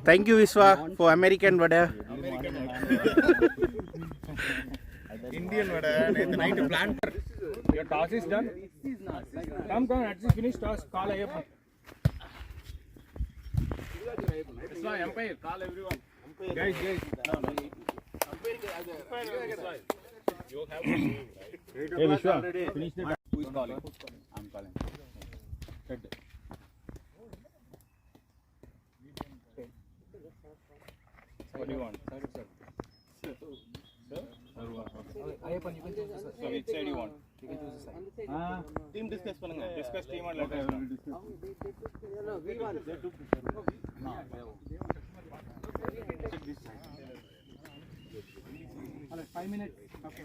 Thank you, Viswa, for American vada. Indian vada. Night plan. Your toss is done. Come, at least finish toss. Call Ayyappan. Viswa, umpire. Call everyone. Guys. You have. Hey, Viswa. Finish the. Who is calling? I'm calling. Head. What do you want? Sir. Ayyappan, you can choose the side. So which side you want? You can choose the side. Team discuss pannunga. Discuss team and let us know. No, 5 minutes. Okay.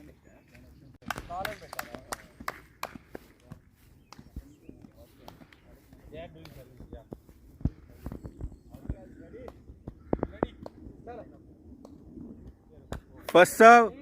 They are doing service. Yeah. First serve.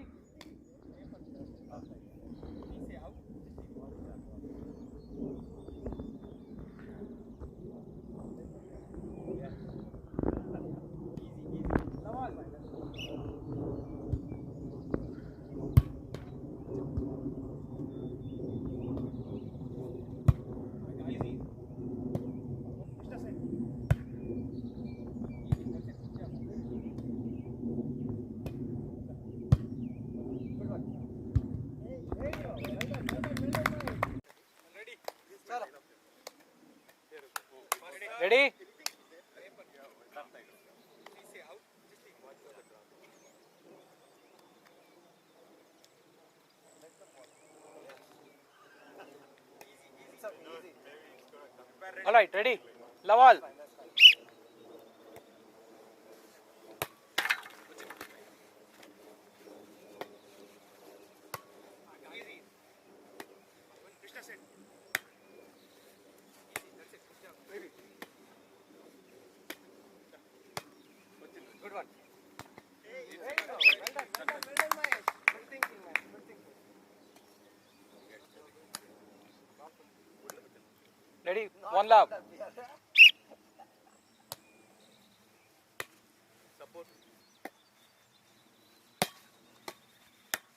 Ready? All right, ready? Lawal. Good one. Ready? One love. Support.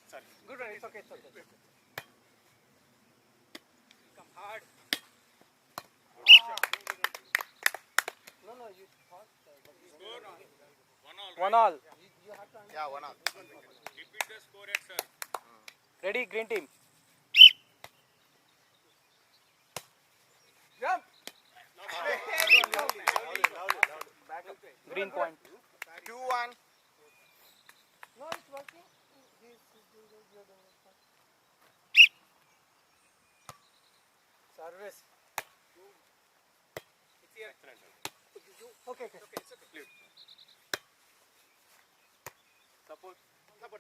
Sorry. Good one. It's okay. Come hard. No, you thought. Score 1 all. Yeah, 1 all. Repeat the score at sir. Ready, green team. Jump. Green point. 2-1. No, it's working. Service. It's here. Okay. It's okay. Leave. Support. Super.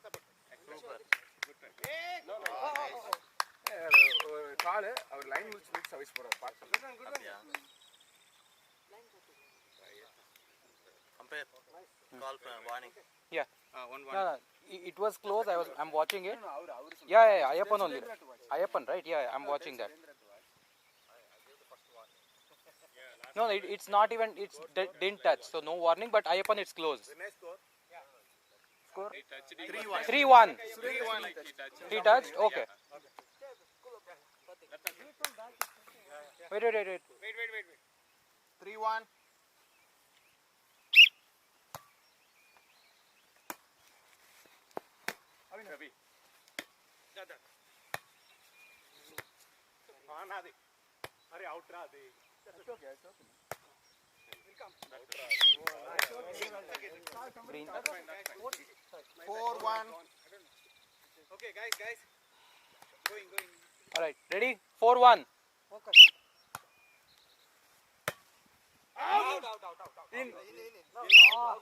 Good try. No. Call our line will switch service for a part. Good one. Umpire. Call warning. Yeah. 1-1. No. It was close. I'm watching it. Yeah. Ayyappan only. Ayyappan, right? Yeah. I'm watching that. No, it's not even. It's didn't touch. So no warning. But Ayyappan, it's close. Score 3-1. 3 touched. Okay. Wait. 3-1. Ravi. Are out radi. Green. 4-1. Okay, guys. Going. All right. Ready? 4-1. Focus. Out. In.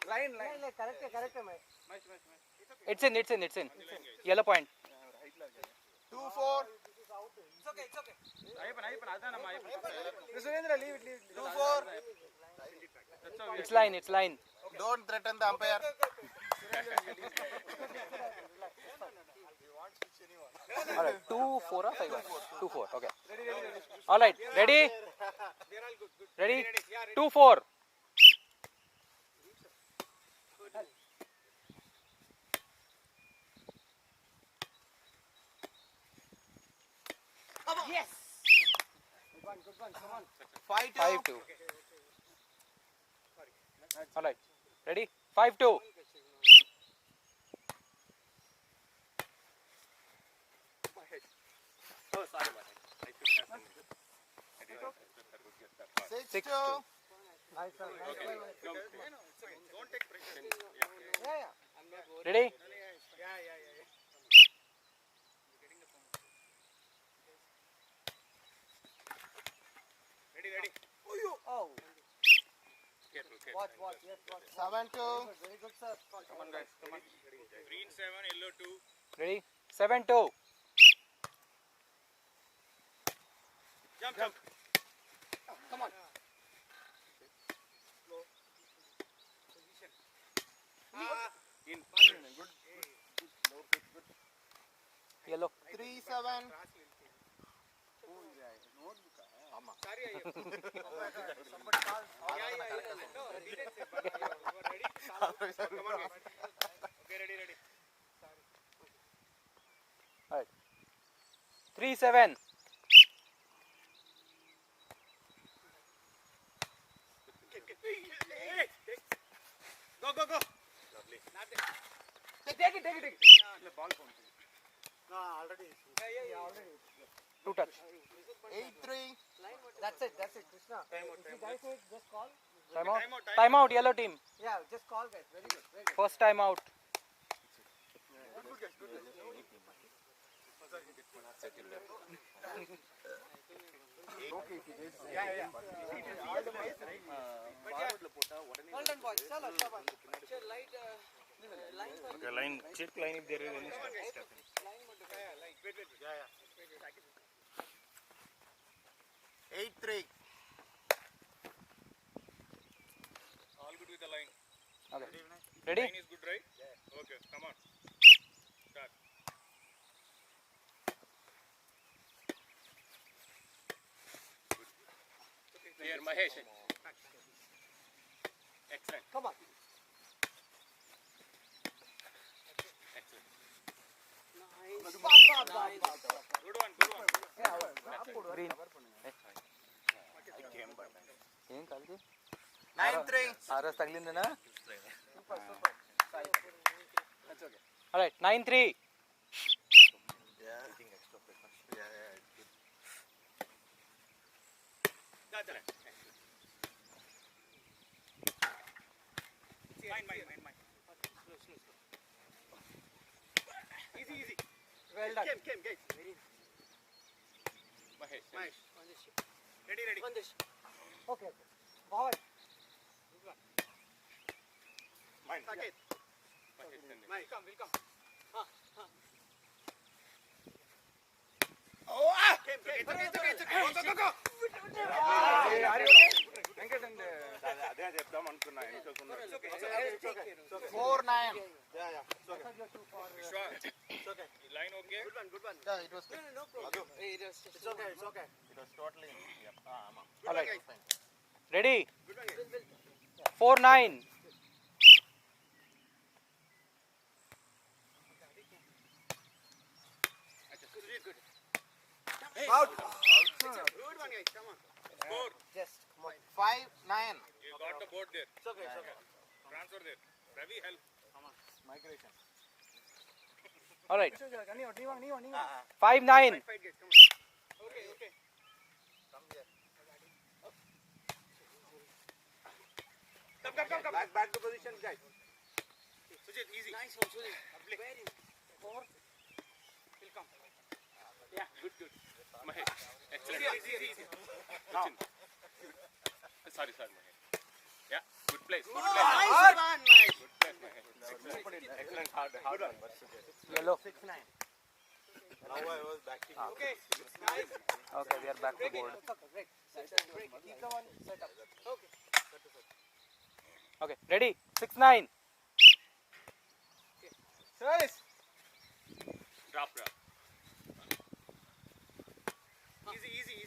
Line. Correct, mate. It's in. Yellow point. 2-4. It's okay. Surendra, leave it. 2-4. It's line. Don't threaten the umpire. All right. 2-4 or 5-1? 2-4. Okay. All right. Ready? 2-4. Yes. Good one. Come on. 5-2. All right. Ready? 5-2. Oh, sorry, man. I should have done it. 6-2. Nice one. Nice one. No, don't take pressure. Yeah. Ready? Yeah. Ready. Oh. Careful. Watch. Yes, watch. 7-2. Very good, sir. Come on, guys. Come on. Green 7, yellow 2. Ready? 7-2. Jump. Come on. In. Good. Yellow. 3-7. Sorry, somebody called. No, he didn't say, but you are ready? Come on, guys. Okay, ready. All right. 3-7. Go. Lovely. Take it. The ball phone. No, already. Yeah, already. 2 touch. 8-3. That's it, Krishna. If you guys need, just call. Time out, yellow team. Yeah, just call, guys. Very good. First time out. Hold on, boys. Chalo, Shabash. Light, Okay, line. Check line if there is any stuff. Wait. 8-3. All good with the line. Okay. Ready? Line is good, right? Yeah. Okay, come on. Start. Here, Mahesh. Excellent. come on. Good one. Green. Game, but. ఏం కలిసి 9-3. ఆర్ఎస్ తగిలిందేనా All right. 9-3. Yeah. Hitting extra pressure. Yeah, it's good. That's right. Mine. Easy. Well done. Came, guys. Mahesh. Ready. Okay. Forward. Mine. Saket. Mine. Will come. Oh! Came. It's okay. Go. అదే చెప్దాం అనుకున్నా 4-9. Line okay? Good one. Yeah, it was good. No problem. It's okay. It was totally. All right. Ready? 4-9. Out. Good one, guys. Come on. Score. Just come on. 5-9. You got the board there. It's okay. Transfer there. Ravi, help. Migration. All right. Ni 5-9. Fight, guys. Come on. Okay. Come here. Come. Back to position, guys. Sujit, easy. Nice one, Sujit. Very four. Will come. Yeah, good. Mahesh, excellent. Easy. Now. Sorry, Mahesh. Yeah, good place. Nice one, Mike. Good place, Mahesh. Excellent. Hard one. Yellow. 6-9. Now I was backing. Okay. Nice. Okay, we are back to board. Break. Keep the one set up. Okay. Okay, ready? 6-9. Service. Drop. Easy.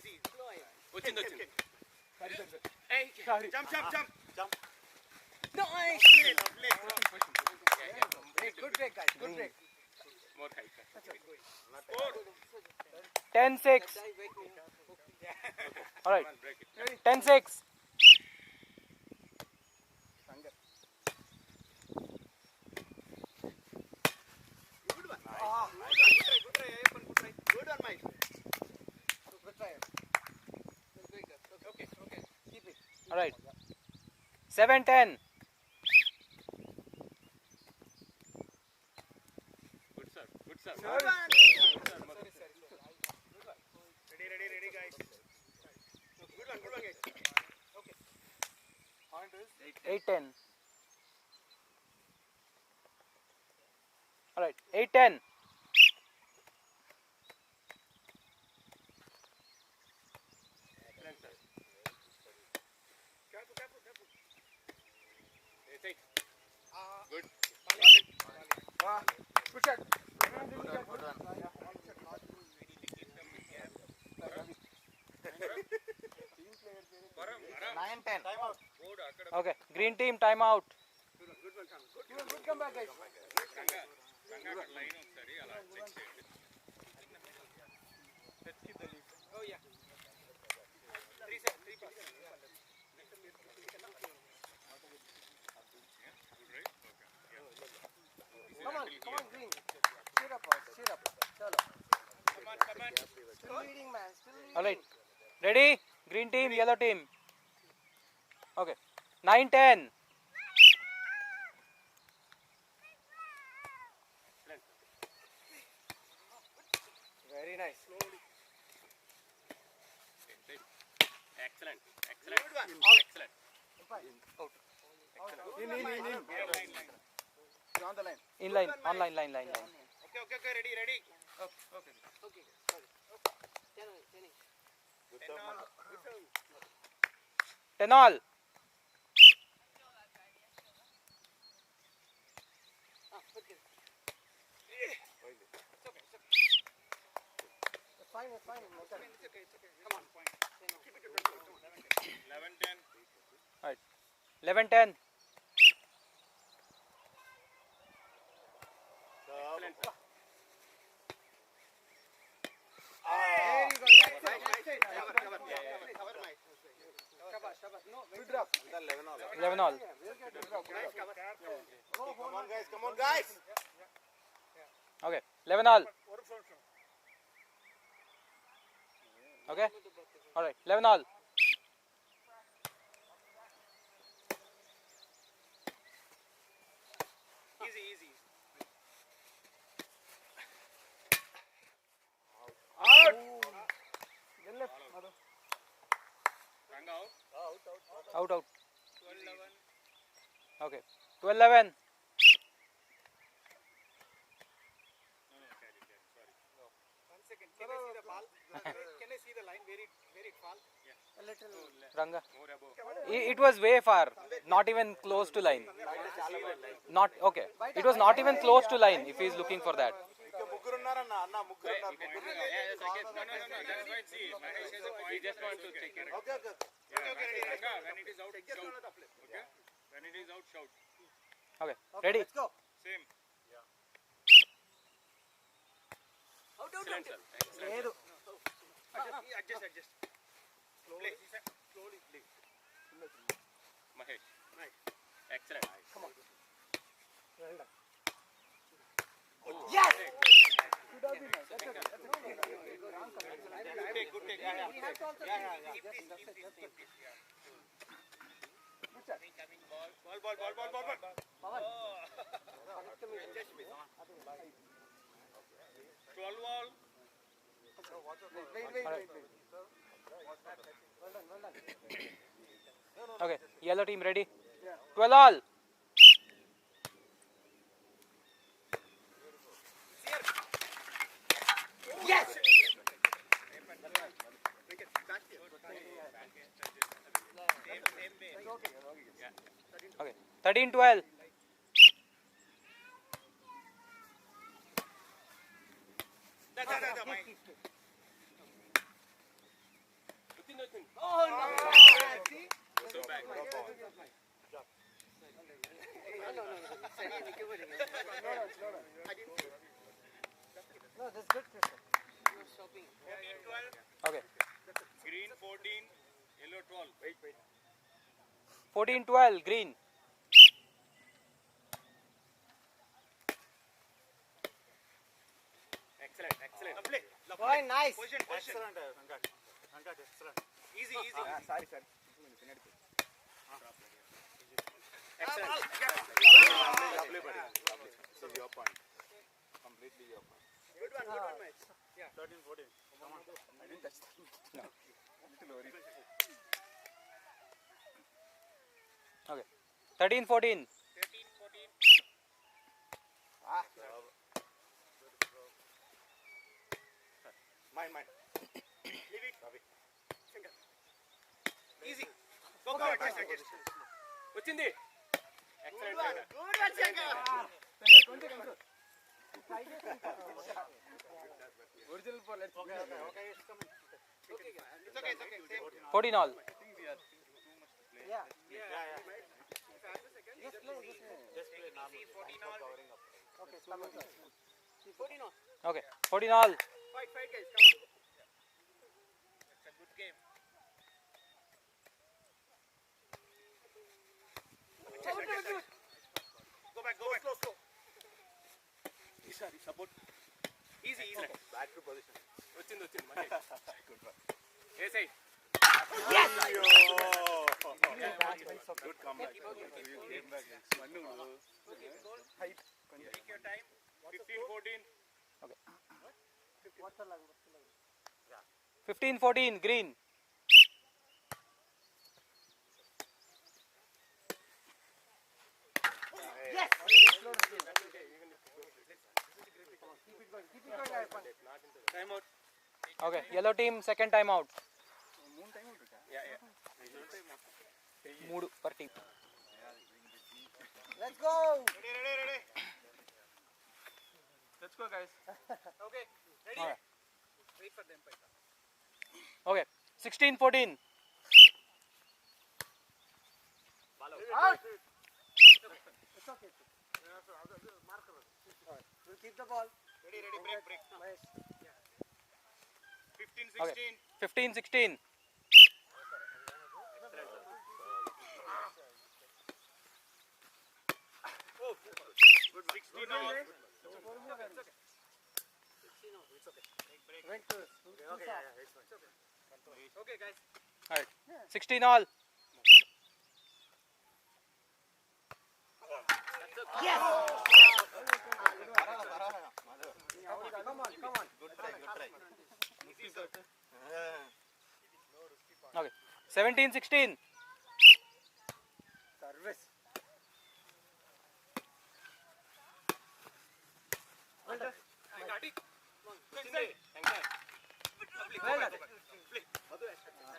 వచ్చింది Hey, jump. Nice. Lovely. break, guys. Good break. More height. 10-6. All right. Break it. 10-6. Good one. Good try. Ayyappan, good try. Good one, Mike. Good try. Okay. Keep it. All right. 7-10. Good sir. Good sir. Good one. Ready, guys. Good one, guys. Okay. Point is 8-10. All right. 8-10. Excellent sir. Careful. Hey, good. Good shot. Okay. Green team timeout. Good comeback, guys. Line ఒకసారి అలా check చేయండి. Oh, yeah. 3-7. Come on, Green. Cheer up. Chalo. Come on. Still leading, man. Still leading. All right. Ready? Green team, yellow team. Okay. 9-10. Very nice. Excellent. Good one. Excellent. In. On the line. In line. On line. Okay. Ready. Okay. Sorry. 10 all. It's fine. It's okay. Come on. Keep it to 11-10. All right. 11-10. Excellent sir. There you go. Cover, Mike. Shabash. No, good drop. 11 all. Come on, guys. Okay. 11 all. Okay. All right. 11 all. Easy. Ranga out. Out. 12-11. Okay. 12-11. One second. Can I see the ball? Can I see the line where it fall? A little. Ranga. More above. It was way far. Not even close to line. Not okay. It was not even close to line if he is looking for that. Yes, I guess. No. That's why. See, Mahesh has a point. He just wants to check it. Okay. Ready. Ranga, when it is out, shout. Okay? When it is out, shout. Okay. Ready? Let's go. Same. Out. Excellent sir. Excellent. Adjust. Slowly play. Mahesh. Excellent. Come on. Well done. Yes! Should have been nice. That's okay. Good take. Yeah. Keep this. Good shot. Ball. Power. 12 all. Wait. Well done. Okay. Yellow team ready? 12 all. Yes! Okay. 13-12. Oh, no. See? So back. No. this is good, Krishna. You're stopping. 14, 12, Okay. green 14, yellow 12. Wait. 14-12, green. Excellent. Lovely. Boy, nice. Position. Excellent, Venkat. Excellent. Easy. Sorry. Excellent. Lovely, buddy. This is your point. Completely your point. Good one, match. Yeah. 13, 14. Come on. I didn't touch that. No. Little worried. Okay. 13-14. 13, 14. Mine. Leave it. Finger. Easy. Go. Vachindi. Excellent. Good one, Shankar. Original for let's Okay. It's coming. It's okay. Same. 14 all. Yeah. Yeah. Just play. Just play normal. 14 all. Okay, it's coming. 14 all. Okay. 14 all. Fight, guys. Come on. It's a good game. Go back. Slow. Sorry, support. Easy. Back to position. వచ్చింది మళ్ళీ. Good one. A side? Yes! Good comeback. Came back. Height. Take your time. 15, 14. 15-14, green. Time out. Okay. Yellow team, second time out. Yeah. 3 per team. Let's go. Ready. Let's go, guys. Okay. Ready? Alright. Wait for them. Okay. 16-14. Out. It's okay. We'll keep the ball. Ready. Break. Mahesh. 15, 16. Okay. 15-16. Good. 16 all. Went to Okay, guys. Alright. 16 all. Come on. Good try. Easy, sir. Okay. 17-16. Service. Well done.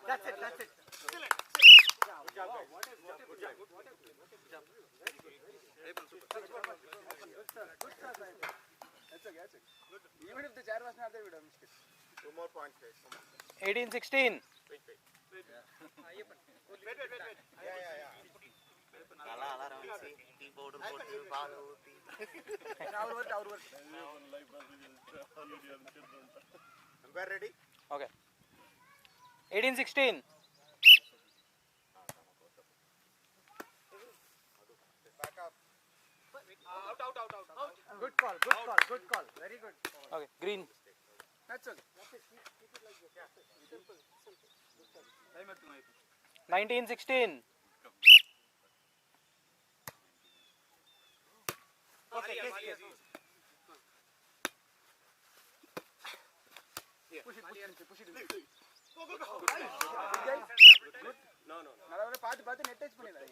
That's it. Even if the chair was not there, we would have missed it. 2 more points, guys. 18-16. Wait. Yeah. అలా rounds tea powder కొట్టు పాలు ఊతి Our work. Umpire ready? Okay. 18-16. Back up. Out. Good call. Very good. Okay. Green. That's all. 19-16. Okay, yes. Push it. No. நான் பார்த்து net touch பண்ணிடலாம்.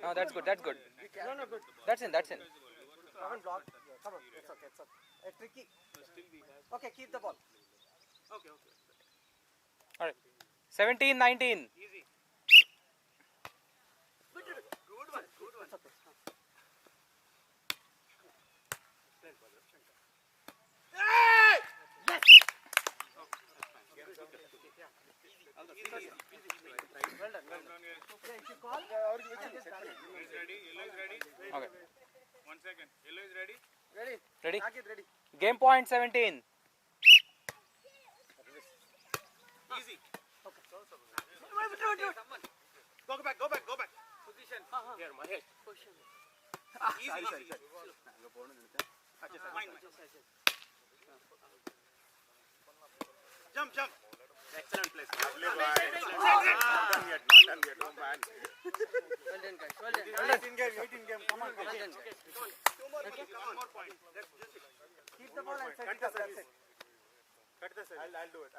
Oh, that's good. No, good. That's in. Haven't blocked. Come on. It's okay. Tricky. Okay, keep the ball. Okay. Alright. 17-19. Easy. Good one. It's okay. Yes! Well done. Yeah, if you call, Yellow is ready. Okay. 1 second. Yellow is ready. ready. Ready? Target ready. Game point 17. Easy. Go back. Position. Here, Mahesh. Easy. Mine. Jump. Excellent place. Lovely boy. Not done yet. Oh man. Well done, guys. Well done. 18 game. Come on. Well done, guys. Two more point. That's just it. Keep the ball and set Cut it the up. That's service. it. I'll do it.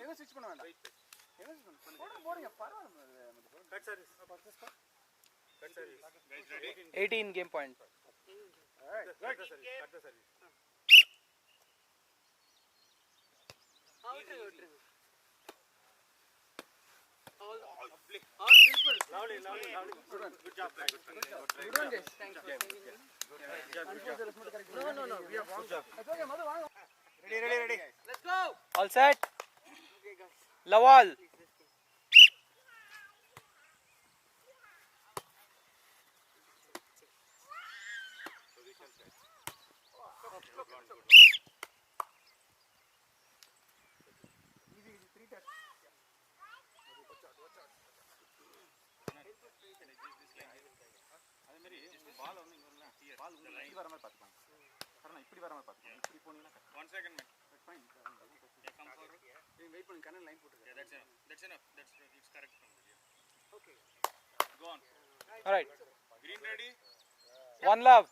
இவன் switch பண்ண வேண்டாம். போடுங்க பரவாயில்லை. Cut service. 18 game point. Cut the service. Out. Lovely. Good job. Good one, guys. Thank you. No. We have one job. Ready. Let's go. All set. Okay, guys. Lawal. One second, man. Fine. Come forward. Wait பண்ணு Kannan line போட்டுருங்க. That's enough. It's correct from there. Okay. Go on. All right. Green ready. One love.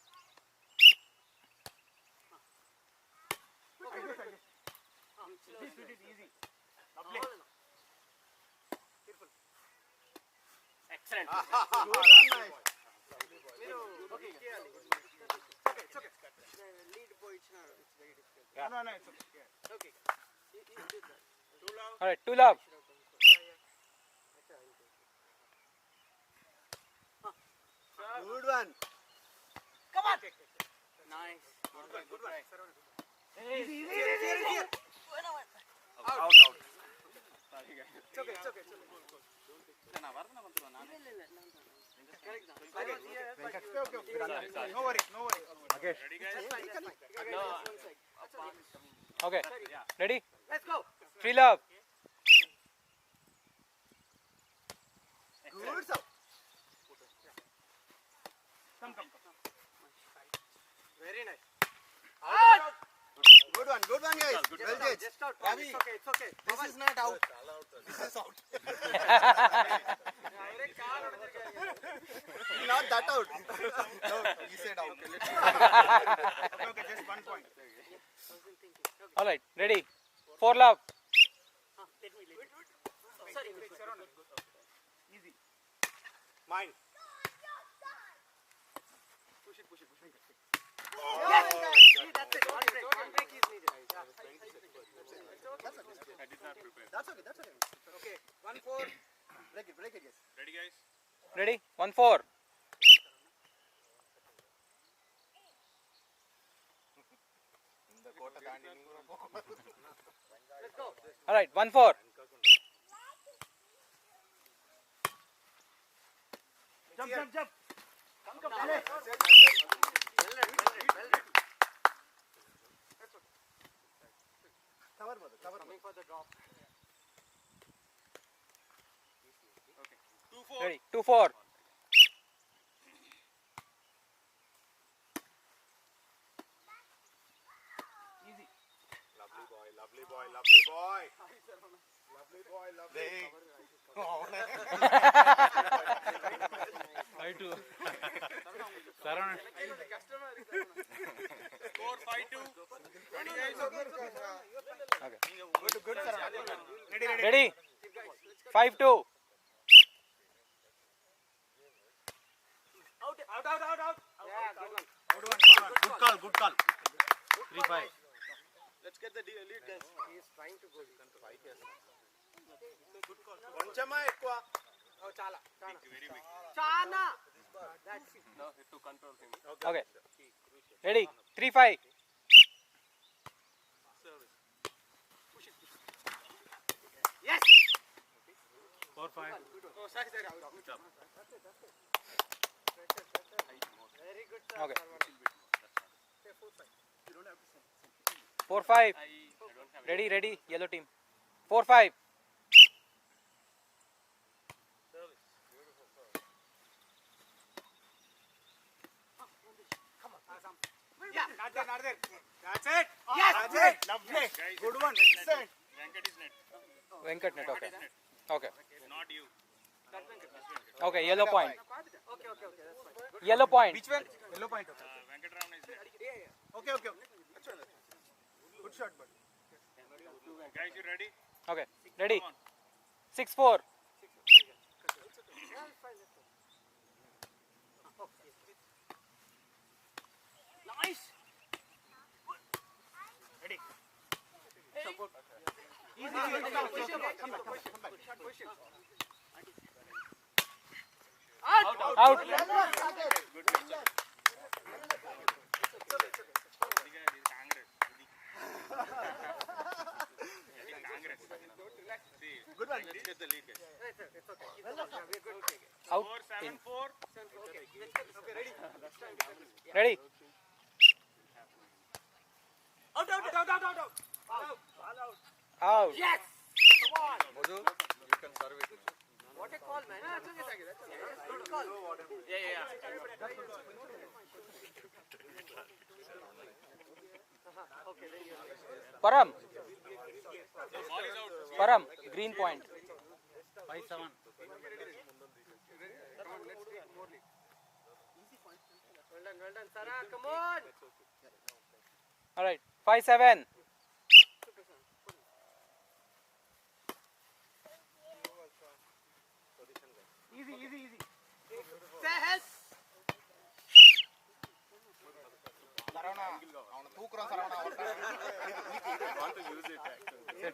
Easy. Lovely. Excellent. మీరు okay చేయాలి. It's okay. Lead పోయిచ్చినారు. It's very difficult. No, it's okay. Okay. You did that. All right. Two love. Good one. Come on. Nice. Good one. Easy. Out. It's okay. No worry. Ready, guys? Okay. Ready? Let's go. Three love. Good sir. Come. Very nice. Good one, guys. Well judged. Just out. Ravi. It's okay. This is not out. This is out. Not that out. No, he said out. Okay, just 1 point. All right. Ready? Four love. Sorry. Easy. Mine. Push it. Yes. See, that's it. One break is needed. That's okay. Okay. 1-4. Break it, yes. Ready, guys? Ready? 1-4. Let's go. All right. 1-4. Jump. Come. Well done. Cover. Coming for the drop. Okay. 2-4. Ready? 2-4. Lovely boy. I too. Score 5-2. Ready, guys? Good, sir. Ready? 5-2. Out. Yeah, good one. Good call. 3-5. Let's get the lead, guys. He is trying to go. కొంచెమా ఎక్కువ Oh, chala. very big. Chana. That's it. No, to control him. Okay. Ready? 3-5. Yes. 4-5. Oh, sorry. Good job. Very good, sir. Okay. Okay, 4-5. 4-5. Ready. Yellow team. 4-5. Not there. That's it. Yes. That's it. Lovely. Good one. Excellent. Venkat net. Okay. Not you. Okay. Yellow point. Okay, that's fine. Yellow point. Which one? Yellow point. Venkataraman is there. Okay. Good shot, bud. Guys, you ready? Okay. Ready. 6-4. Nice. Ready. Support. Easy. Come back. Out. Good one. Out. 4-7-4. In. Ready. Out. Yes. Madhu, you can serve it. What a call, man. That's okay. Good call. Okay, then you. Param. Green point. 5-7. Well done, Sarah. Come on. All right. 5-7. Easy. Say help.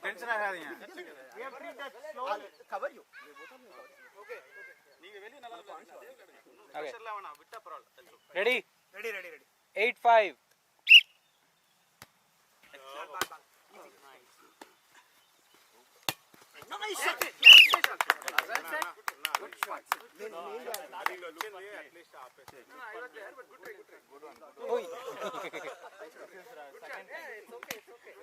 Tension ஆகாதீங்க. We have three touch. Slowly. Cover you. Okay. Ready. Ready. 8-5. Nice. Well said. Good shot. No, I was there, but good try. Oi. Good shot. Yeah, it's okay.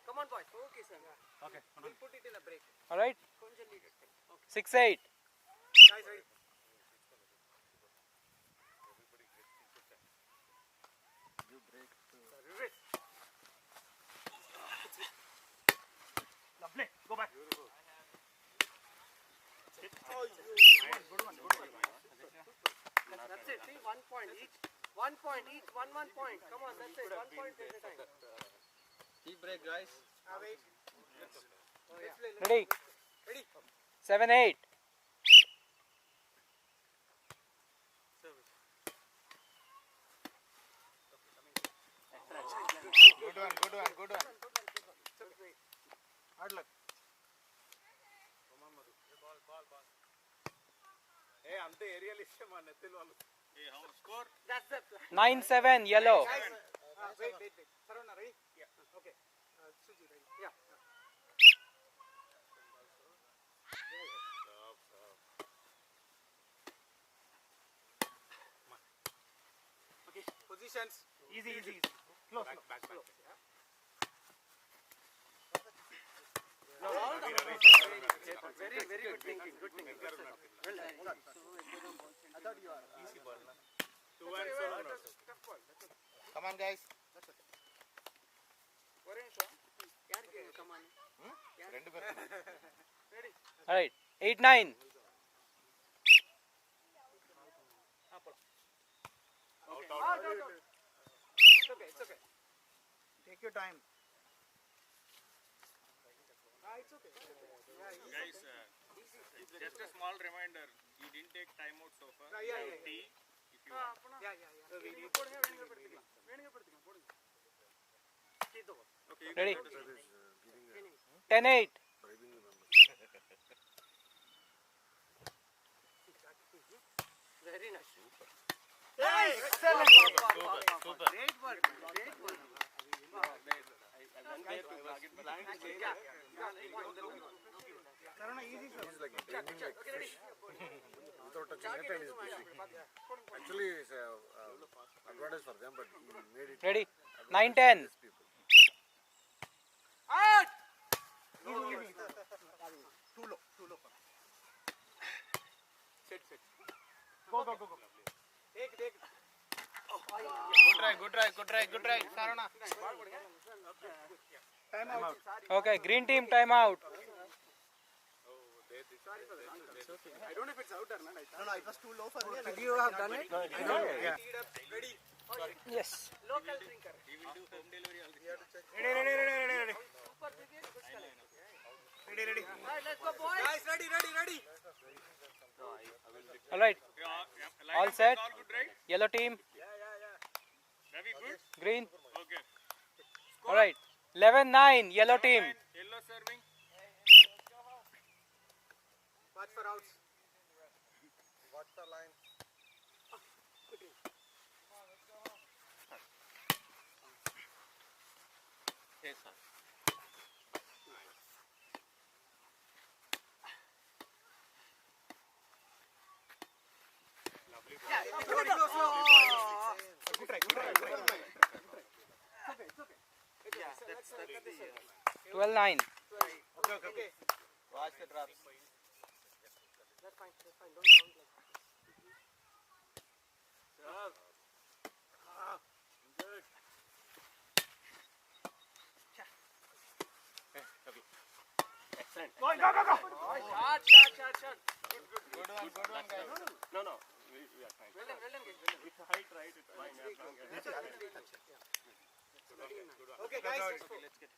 Come on, boys. Okay, sir. Okay. We'll put it in a break. All right. Konja lead it. 6-8. Guys, ready. Lovely. Go back. That's it. See, 1 point each. 1 point each. One point. Come on, that's it. 1 point at a time. Tea break, guys. Ready. 7-8. Good one. Hard luck. Hey, ante aerial issue man nettil vallu. Hey, how score? That's the plan. 9-7. Yellow. Wait. Sarvana, ready? Yeah. Okay. Suji, ready? Yeah. Okay. Positions. Easy. Close. Back. Very good thinking. Good thinking. Well done. I thought you are. Easy ball. 2 and 7. Tough ball. Come on, guys. Yaar come on. ரெண்டு பேரும். All right. 8-9. Out. It's okay. Take your time. It's okay. Guys, just a small reminder. You didn't take time out so far. Yeah. Tea, if you want. Ready. 10-8. Very nice. Excellent. Super. Great work. Sarvana, easy, sir. It's like a training, like Okay, ready? without touching net and he's missing. Actually, it's a advantage for them, but he made it. Ready? 9-10. These people. Good try. Sarana. Okay, green team timeout. I don't know if it's out or not. No, it was too low for me. Should you have done it? I don't know. Yes. Local drinker. Ready. Right, let's go, boys. Guys, ready. All right. All set. All good, right? Yellow team. Ravi, good? Green. Okay. All right. 11-9. Yellow team. Yellow serving. Watch for outs. Watch the line. Yes, sir. Good try. 12-9. Okay. Watch the drops. That's fine. Don't count like Excellent. Go. shot. Good one, guys. No. Well done, guys. It's height, right? It's fine. As long as Okay, guys. Let's get.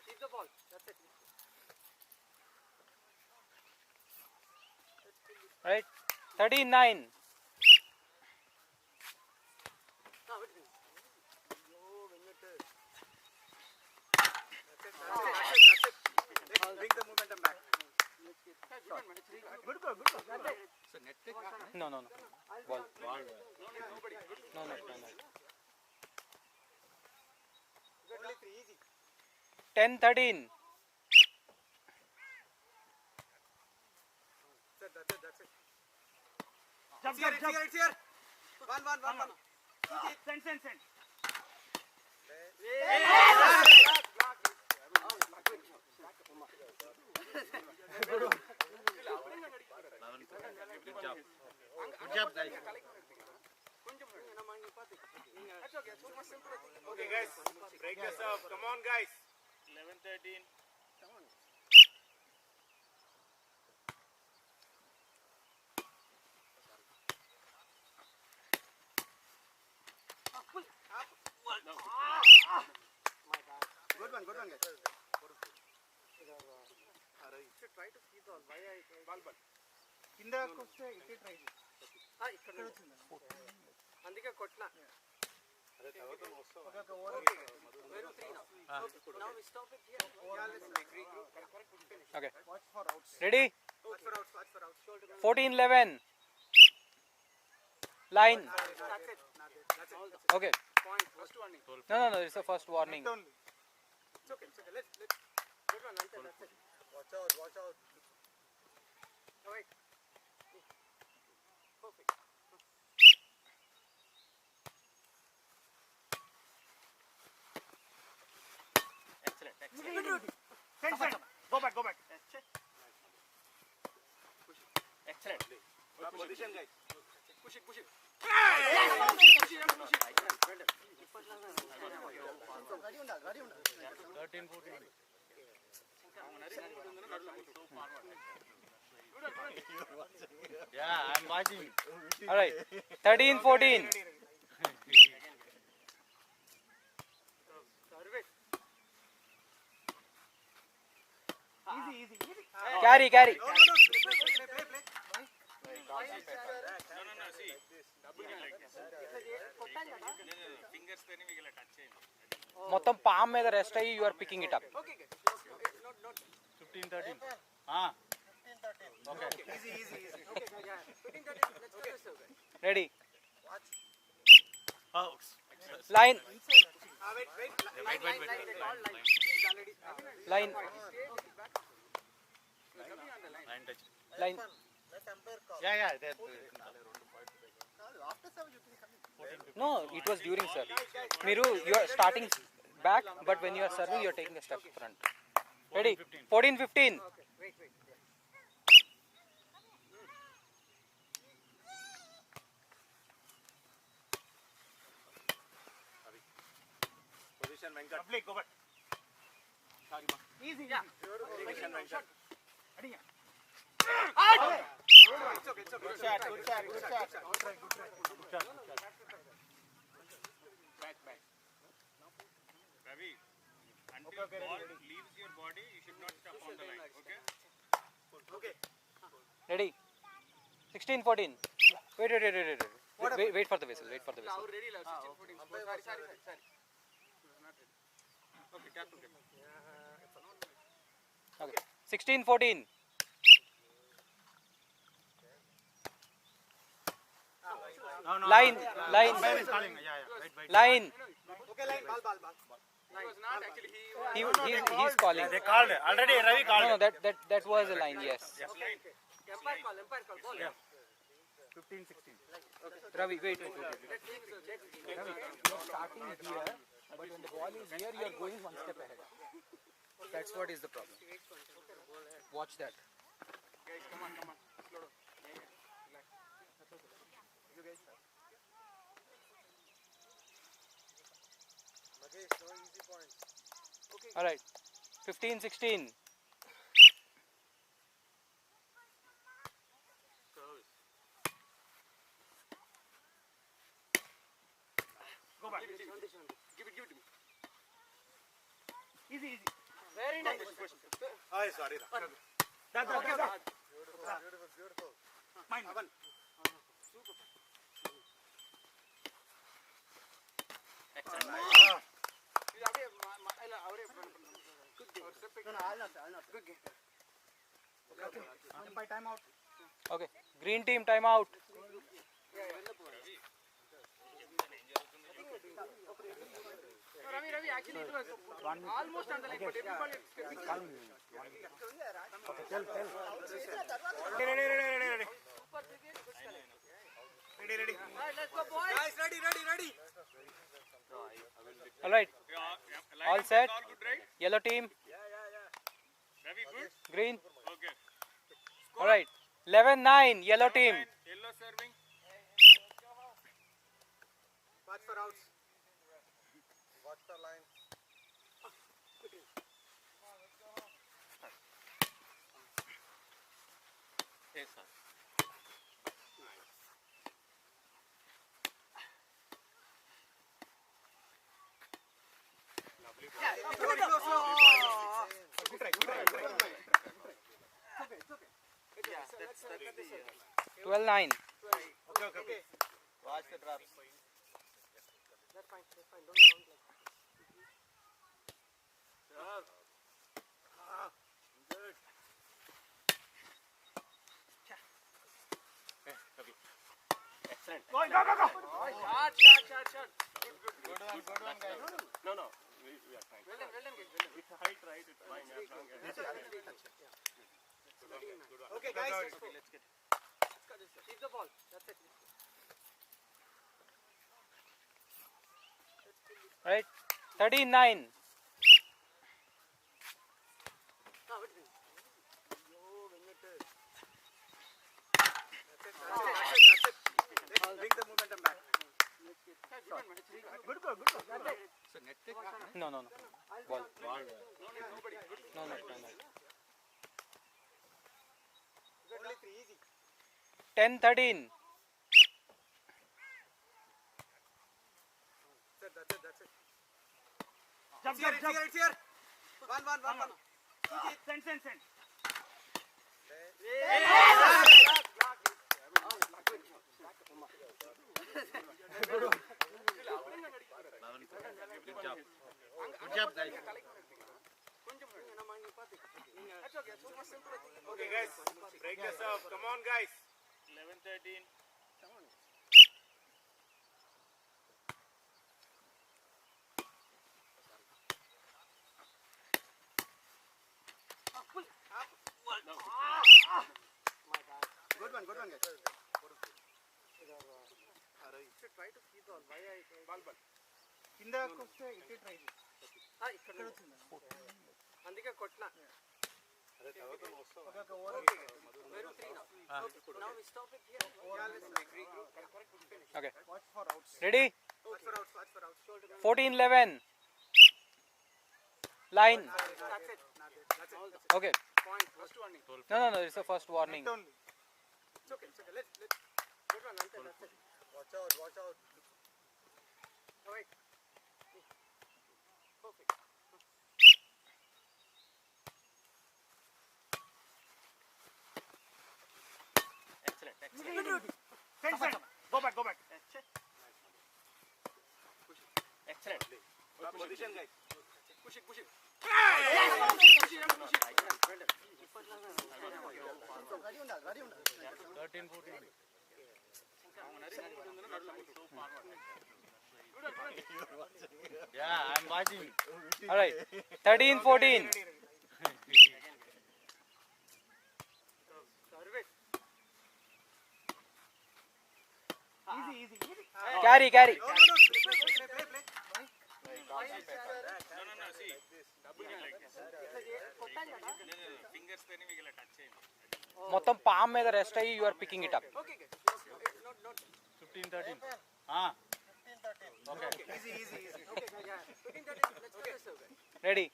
Keep the ball. That's it. All right. 13-9. Now, wait a minute. That's it. Let's bring the momentum back. Good go. No. Ball. No. Only 3, easy. 10-13. That's it. Jump. It's here. One. Send. Good job. Good job, guys. Okay, guys. Break this up. Come on, guys. 11-13. Good one, guys. Try to keep on. Why I Ball. కిందకు వస్తే ఇటే try ఇక్కడ వచ్చింది అందుకే కొట్టినా Okay. Ready? Watch for outs. 14-11. Line. That's it. Okay. Point. First warning. No. It's the first warning. It's okay. Let's good one. That's it. Watch out. Oh, wait. Perfect. Excellent. Send. Go back. Excellent. Position, guys. Push it. Yeah, I'm watching. All right. 13-14. Easy. Carry. Play. No, see. Double like this. Fingers tani we get touch చేయండి. మొత్తం palm మీద rest అయ్యి you are picking it up. Okay. Not. 15-13. Okay. Easy. Okay, yeah. 15-13. Let's go this way. Ready? Oh. Line. Wait. Line. Line touch. Line. No, it was during sir. Miru, you are starting back, but when you are serving, you are taking a step front. Ready? 14-15. Position Venkat. Public, go back. Easy. Yeah. Position Venkat. It's okay. Good shot. Back. Ravi, until ball leaves your body, you should not step on the line. Okay? Ready? 16-14. Wait for the whistle. Wait for the whistle. Our ready last 16, 14. Sorry. Okay, careful. Okay. 16-14. No. Line. Umpire is calling. Wait. Line. Okay, line. Ball. He was not actually. He's calling. They called. Already Ravi called. No, that was a line. Yes. Empire call. Ball. 15-16. Ravi, wait. Ravi, you are starting here, but when the ball is here, you are going one step ahead. That's what is the problem. Watch that. Guys, come on. Slow down. Relax. You guys. All right. 15-16. Go back. Give it to me. Easy. Very nice. Sorry. That. Mine. Umpire time out. Okay. Green team timeout. Ravi, actually it was almost on the line, but everybody is stepping. Ready. Alright, let's go, boys. Guys, ready. All right. All set. All good, right? Yellow team. Ravi, good? Green. Okay. All right. 11-9. Yellow team. Yellow serving. Watch for outs. Watch the line. Yes, sir. Good try. 12-9. Okay. Watch the drops. That's fine. Don't count like Excellent. Go. shot. Good one, guys. No. We are fine. Well done, guys. It's a height, right? It's fine. As long as Okay, guys. Let's get keep the ball. That's it. Right. 13-9. Now, wait a minute. That's it. Let's bring the momentum back. Good. No. Ball. No. Only 3, easy. 10-13. That's it. Jump. It's here. One. Send. Good job, guys. Okay, guys. Break this up. Come on, guys. 11-13. Good one. should try to keep on. Why I ball. కిందకు వస్తే ఇటే try చేయి. ఇక్కడ అందుకే కొట్టినా. ఒక over We're 3 now. Now we stop it here. Okay. Watch for outs. Ready? Watch for outs. Shoulder. 14-11. Line. That's it. Okay. Point. First warning. No. It's the first warning. Only. It's okay. Let's good one. That's it. Watch out. Oh, wait. Perfect. Send. Go back. Excellent. Position guys. Push it. Yeah, I'm watching. All right. 13-14. Service. Easy. Carry. Play. No, see. Double like this. Fingers tone we get touch చేయండి. మొత్తం palm మీద rest అయ్యి you are picking it up. Okay. Not. 15-13. Okay. Easy. Okay, yeah. 15-13. Let's do this. Ready?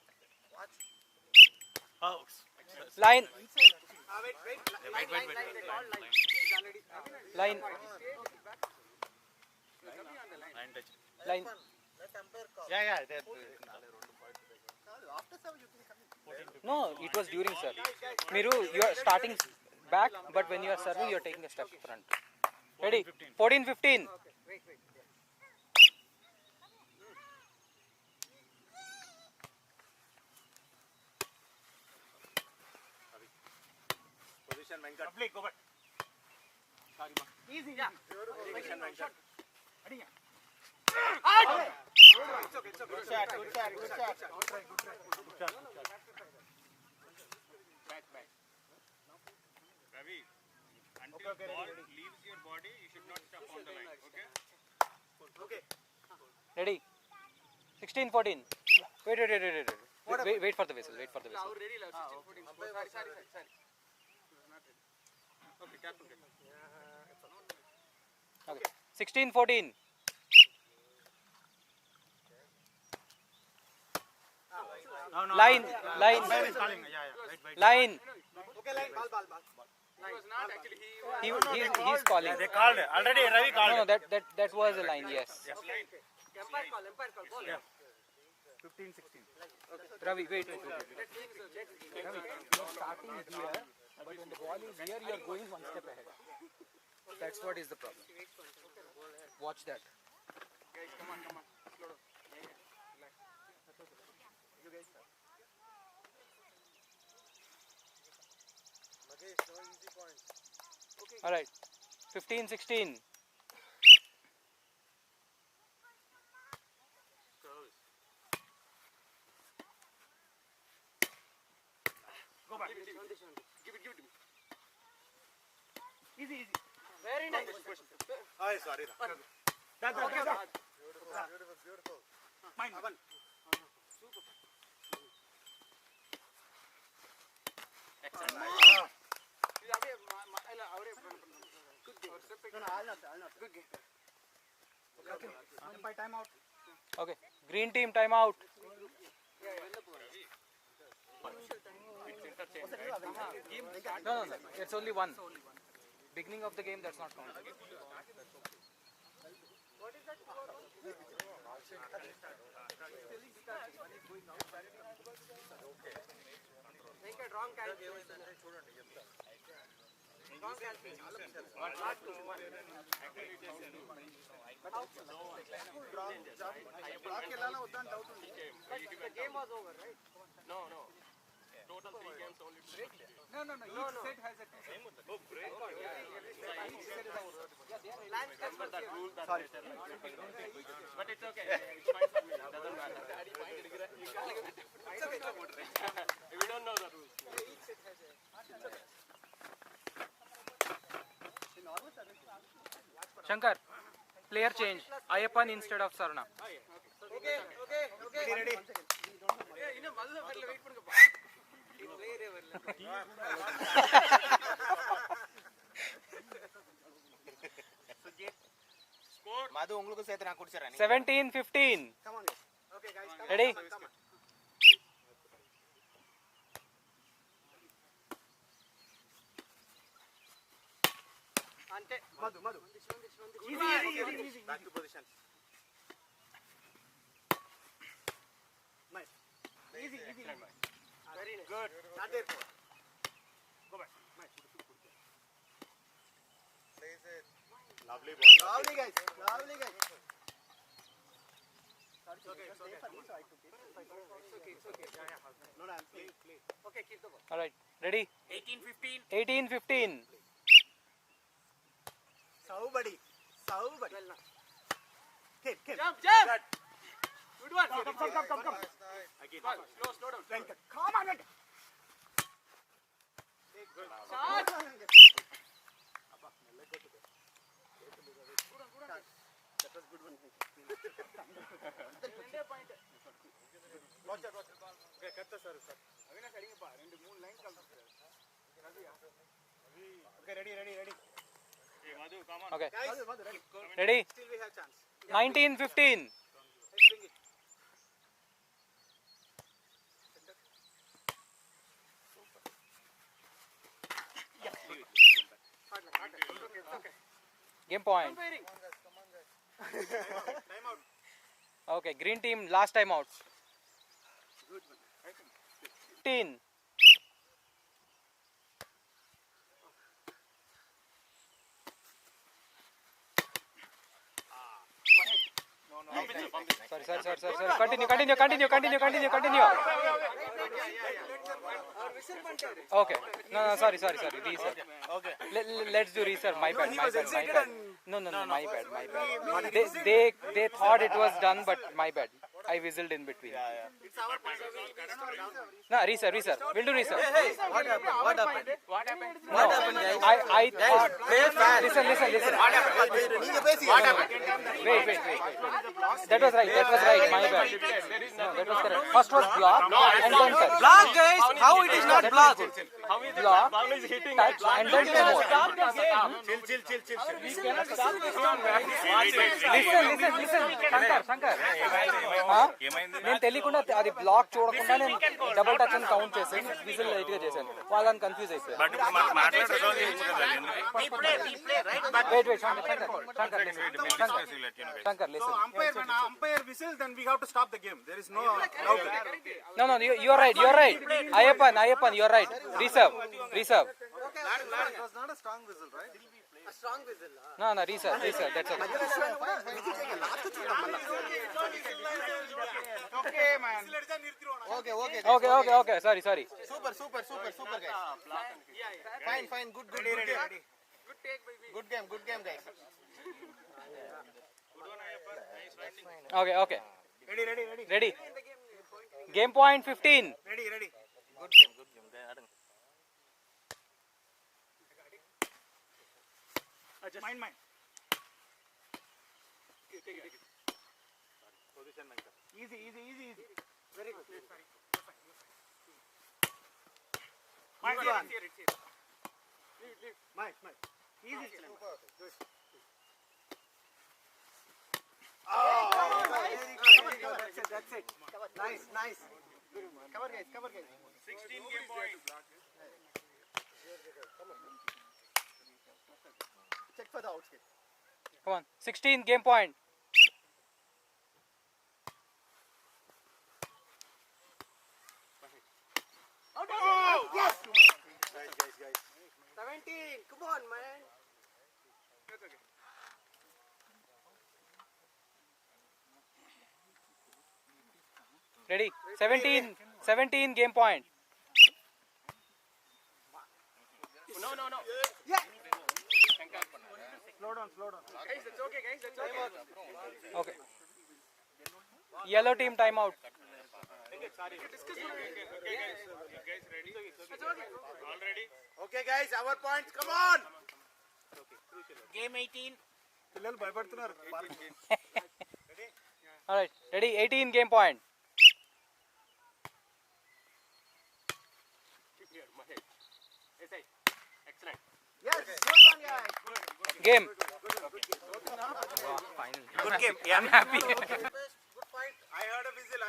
Outs. Line. Wait. Line. They call line. He's already. Line. Line touch. Line. Yeah. No, it was during sir. Miru, you are starting back, but when you are serving, you are taking a step front. Ready? 14-15. Okay. Wait. Position Venkat. Play. Go back. Sorry, ma. Easy. Yeah. Position Venkat. Adiya. It's okay. Good shot. Back. Ravi, until ball leaves your body, you should not step on the line. Okay? Ready? 16-14. Wait for the whistle. Now ready, 16-14. Sorry. Okay, careful. Okay. 16-14. No. Line. Umpire is calling. Yeah. Wait. Line. Okay, line. Ball. He was not actually. He's calling. They called. Already Ravi called. No, that was a line. Yes. Empire call. Ball. 15-16. Ravi, wait. Let's You are starting here, but when the ball is here, you are going one step ahead. That's what is the problem. Watch that. Guys, come on. Slow down. Relax. You guys. All right. 15-16. Go back. Give it to me. Easy. Very nice. Sorry. That. Beautiful. Mine. Good game. By time out. Okay. Green team timeout. No. It's only one. Beginning of the game, that's not counted. Venkat, wrong calculation. Wrong calculation. The game was over, right? No. Total 3 games only. No. Each set has a Remember that rule that but it's okay. It's fine for me. Doesn't matter. We don't know the rules. Shankar, player change. Ayappan instead of Sarna. Okay. ready. இன்னும் மதுரை வரல, wait பண்ணுங்கப்பா. பிளேயரே வரல. மது உங்களுக்கு சேர்த்து நான் குடிச்சறேன் 17-15. Come on, guys. Okay, guys. Come Ready? on. Come on. Ante, Madhu. Easy. Back to position. Nice. Easy. Very nice. Good. Start there. Go back. Nice. Lovely ball. Lovely guys. It's okay. No, I'm playing. Okay, keep the ball. All right. Ready? 18-15 18-15. Saubadi. Well done. Hit. Jump. Good one. Come. Again. Slow down. Venkat. Come on, Venkat. Shot. That was good one. Watch out. Okay, cut the service. Avinash அடிங்கப்பா. 2-3 line கலந்துறாரு. Okay, ready. Hey, Madhu, come on. Okay. Guys, Madhu, ready. Ready? Still we have chance. 19-15. Let's bring it. Okay. Game point. Time out. Okay. Green team last time out. Good one. 15. Sorry. Continue. Okay. No. Sorry. Reserve. Okay. Let's do reserve. My bad. No. My bad. No. They thought it was done, but my bad. I whistled in between. It's our point of view. No, reserve. We'll do reserve. What happened? No, I thought. Listen. What happened? Wait. That was right. My bad. No, that was correct. First was block and then touch. Block, guys. How it is not block? Block, Ball is hitting. touch, and then two more. Listen. Shankar. నేను తెలియకుండా అది black చూడకుండా నేను double touch అని count చేశాను, whistle light గా చేశాను, వాళ్ళని కన్ఫ్యూజ్ అయిపోయారు. Shankar, listen. When umpire whistles, then we have to stop the game. There is no doubt. No, you're right. Ayappan, you're right. Reserve. It was not a strong whistle, right? A strong whistle. No, reserve. That's it. Okay, man. Okay. Sorry. Super, guys. Fine. Good. Ready. Good game, guys. Okay. Ready. Ready. Game point 15. Ready. Good game. Mine. Take it. Position, Venkat. Easy. Very good. Mine. It's here. Leave. Mike. Easy. Good. That's it. Nice. Cover, guys. 16 game point. Check for the outskip. Come on. 16 game point. Yes! Guys. 17. Come on, man. Ready. 17 game point. No. Yeah. Slow down. Guys, that's okay. Okay. Yellow team timeout. Sorry. Okay, guys, ready? All ready? Okay, guys, our points. Come on. Game 18 పిల్లలు భయపడుతున్నారు. All right, ready? 18 game point. Keep here, Mahesh. SI. Excellent. Yes, good one, guys. Game. Good game. I'm happy. Good fight. I heard a whistle.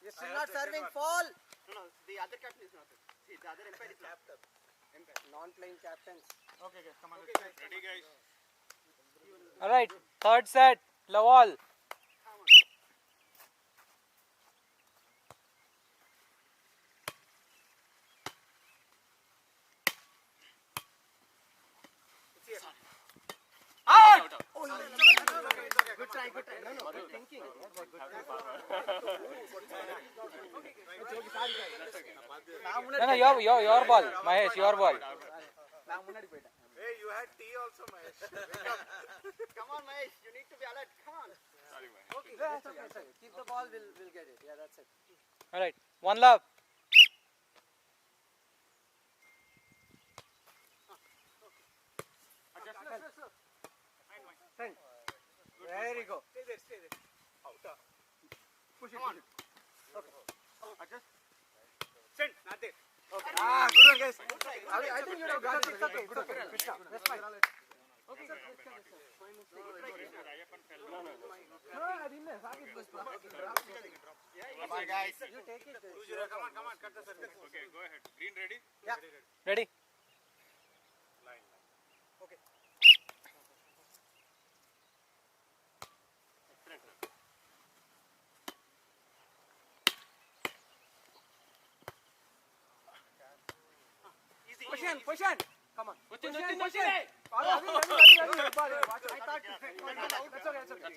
You're still not serving, fall. No, the other captain is not there. See, the other umpire is captain. Non-playing captains. Okay, come on. Ready, guys? All right, third set. Love all. Good try. No, good thinking. No, your ball, Mahesh, your ball. Hey, you had tea also, Mahesh. Come on, Mahesh. You need to be alert. Come on. Okay, that's okay. Keep the ball, we'll get it. Yeah, that's it. All right, one love. There you go. Stay there. Push it. Okay. Adjust. Send. Not there. Okay. Good one, guys. I think you have got it. It's okay. Krishna, that's fine. Okay, sir. No, I didn't. Sakit was Bye, guys. You take it. Come on. Cut the circle. Okay, go ahead. Green ready? Ready? Position. Come on. Position. I thought. That's okay.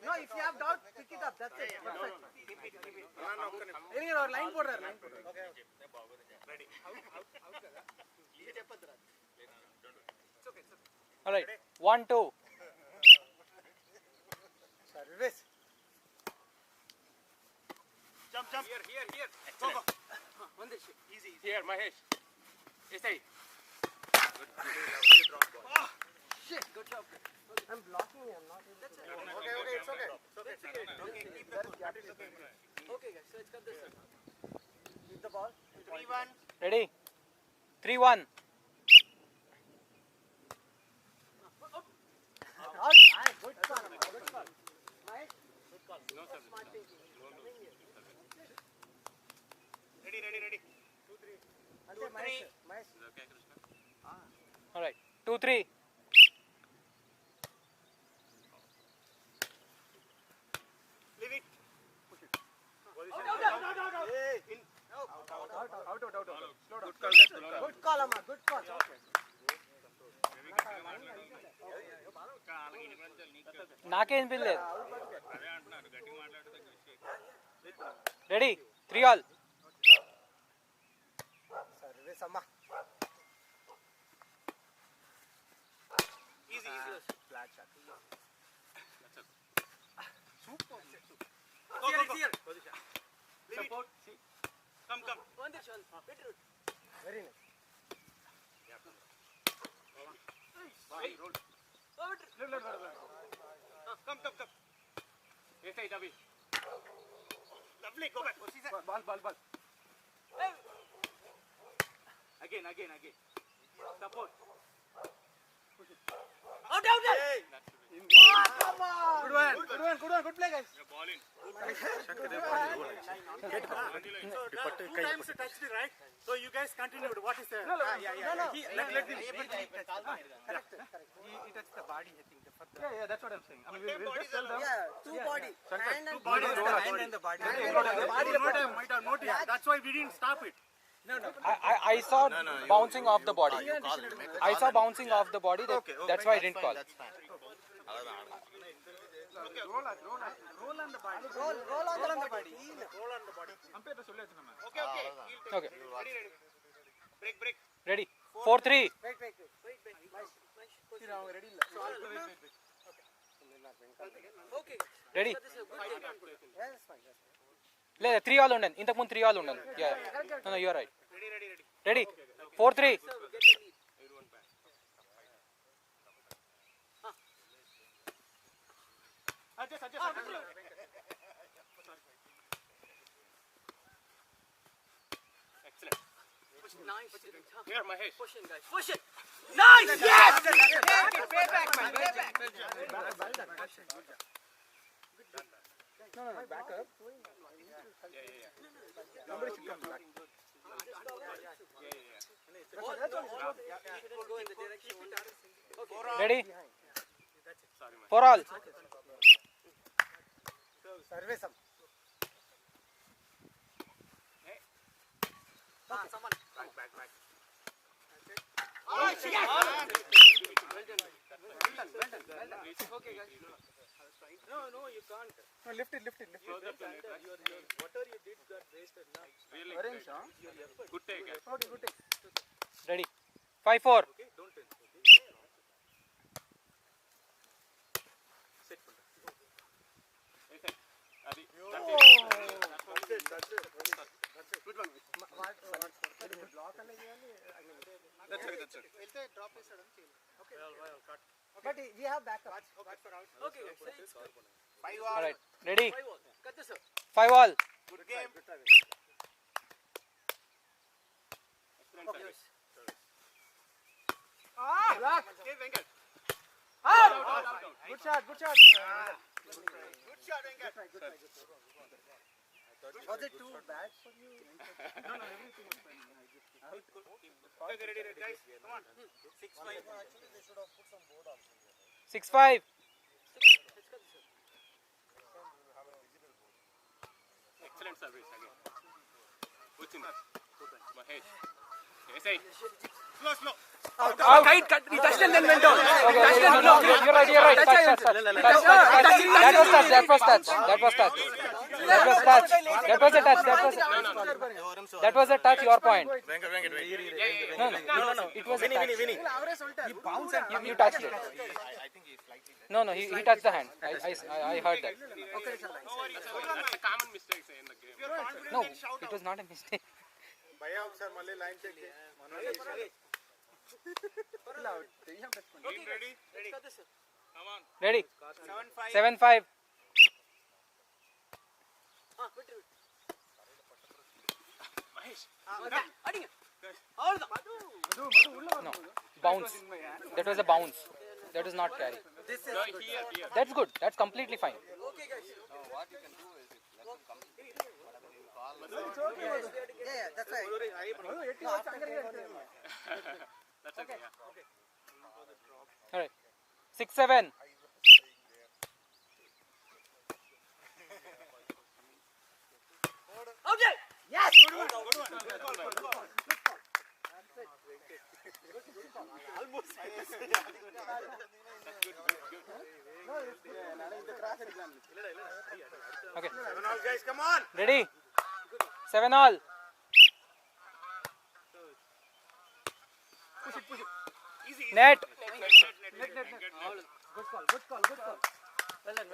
No, if you have doubt, pick it up. That's it. Perfect. Or line border. All right, 1-2. Service. Jump. Here. Excellent. Go. On this. Easy. Here, Mahesh. SI. Shit. Good job. I'm blocking you. I'm not able to. Okay, it's okay. Okay, guys. So let's cut this. Keep the ball. 3-1. Ready? 3-1. Good call. Mike? No service. Smart thinking. Ready. 2-3. Ante Mahesh. Is it okay, Krishna? All right, 2-3. Leave it. Good call, Amar. Good call. నాకే వినిపించలేదు. అదే అంటున్నారు గట్టిగా మాట్లాడితే ready 3-all. Service, Amma. Easy. Flat shot. Super. Go. Position. Leave Support. it. Come. Very nice. Roll. Come. SI, Davi. Lovely. Go back. Ball. Again. Support. Out. Good one. Good play, guys. Yeah, ball in. Two times you touched it, right? So you guys continued. What is the? No. Let him. He touched the body, I think. Yeah, that's what I'm saying. I mean, we'll just tell them. Yeah, two body. Hand and bodies. hand and the body. Might have noticed. That's why we didn't stop it. I saw bouncing off the body. I saw bouncing off the body. That's why I didn't call. That's fine. Roll on the body. Roll on the body. Okay. Okay, Break. ready 4-3. Wait. Ready? Yeah, that's fine. లేదు 3 all ఉండండి, ఇంతకు ముందు 3 all ఉండండి. No you are right. Ready 4-3. Nice. Here, Mahesh. Push in, guys. Push it. Nice. Yes. Pay back, man. Pay back. No, back up. Somebody should come back. Go in the direction. Ready 4 all. Service up. Someone. Back. Oh, yes. Okay, guys. No, you can't. No, lift it. Whatever you did got wasted now. Really Arrange, huh? good take. Okay, good take. Ready 5-4. Okay, don't tense. Okay. Sit. Adi. That's it. Good one. Block and That's it. Okay. But we have backup. Okay, guys. Say it's good. All right ready 5 all. Cut this up. 5 all. Good game. Okay, guys. Block. Hey, Venkat. Out. Out. Good shot. Good shot, Venkat. Was it too bad for you? No, everything was fine. Okay, ready, guys. Come on. 6-5. Actually, they should have put some board also. 6-5. Excellent service again. Uchin. Mahesh. Yes, slow. Out. Cut. He touched and then went down. Okay, no, you're right. Touch. That was touch. That was a touch. That was a touch. Your point. Venkat, wait. No. It was a touch. He bounced and You touched it. I think he's slightly. No, he touched the hand. I heard that. No worries. That's a common mistake in the game. No, it was not a mistake. Bhaiya, sir, Malay line check. Team ready? Cut this up. Come on. Ready? 7-5. 7-5. Wait. Mahesh. Adding it. Avrada. No. Bounce. That was a bounce. That is not carry. This is No, good. here. That's good. That's completely fine. Okay, guys. What you can do is let them come. Yeah, that's right. That's okay. All right. 6-7. Okay. Yes. Okay. 7 all, guys. Come on. Ready? 7 all. Easy. Net. Net. Good call. Well done.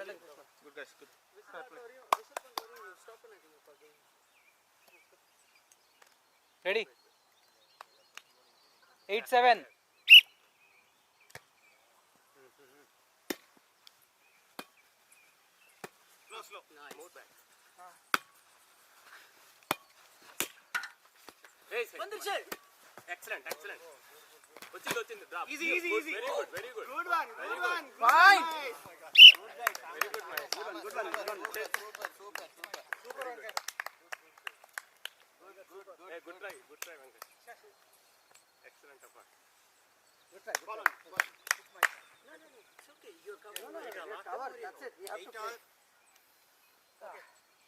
Good guys. Good. Ready? 8-7. Slow. Nice. Move back. Vandrishay. Excellent. Ochindi. Drop. Easy. Very good. Good one. Fine. Very good, Mahesh. Good one. Hey, good try, Venkat. Excellent effort. No. It's okay. You're covering. Cover. That's it. We have to play.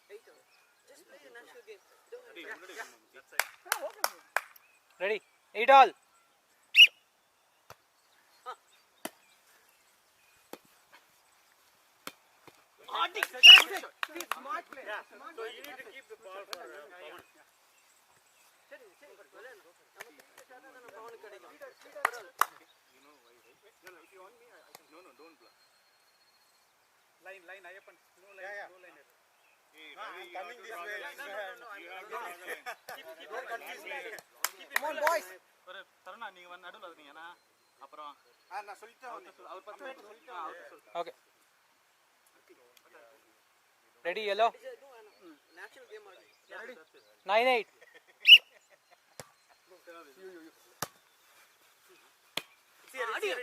8 all. Just play a natural game. Don't Ready. That's it. Ready? 8 all. Smart play. So you need to keep the ball for Pawan. If you want me, I can. No, don't block. Line. Ayappan. No line. coming this way. Come on, boys. ஒரு தருணா நீங்க வந்து நடுவுல இருக்கீங்கன்னா அப்புறம் நான் சொல்லிட்டேன் அவர் 10 minute சொல்லிட்டேன். Okay. Ready, yellow? Natural game. 9-8. It's here.